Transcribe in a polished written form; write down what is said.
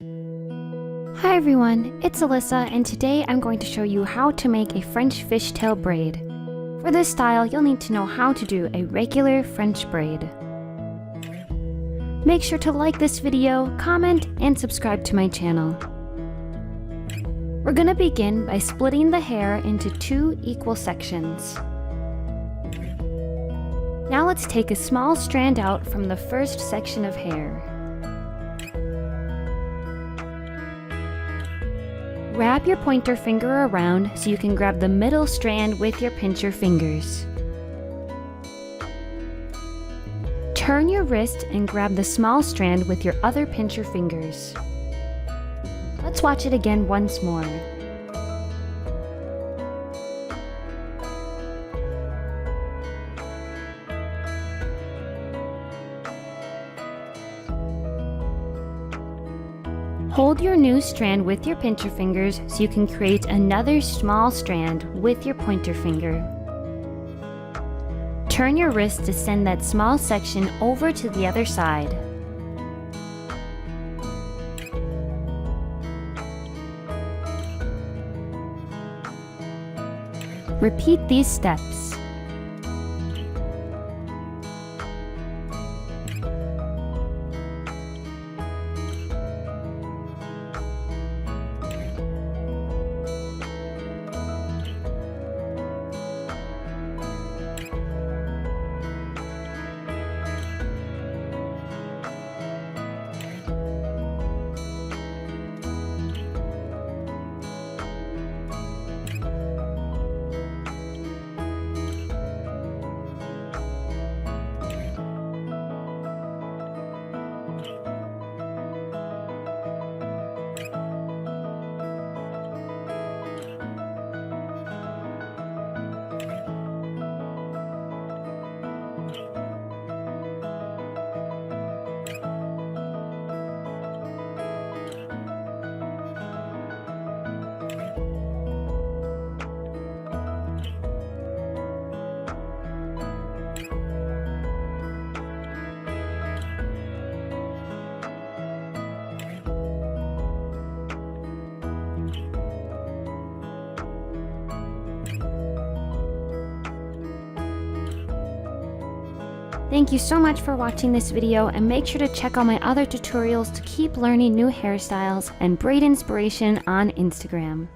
Hi everyone, it's Alyssa, and today I'm going to show you how to make a French fishtail braid. For this style, you'll need to know how to do a regular French braid. Make sure to like this video, comment, and subscribe to my channel. We're going to begin by splitting the hair into 2 equal sections. Now let's take a small strand out from the first section of hair. Wrap your pointer finger around so you can grab the middle strand with your pincher fingers. Turn your wrist and grab the small strand with your other pincher fingers. Let's watch it again once more. Hold your new strand with your pincher fingers so you can create another small strand with your pointer finger. Turn your wrist to send that small section over to the other side. Repeat these steps. Thank you so much for watching this video, and make sure to check out my other tutorials to keep learning new hairstyles and braid inspiration on Instagram.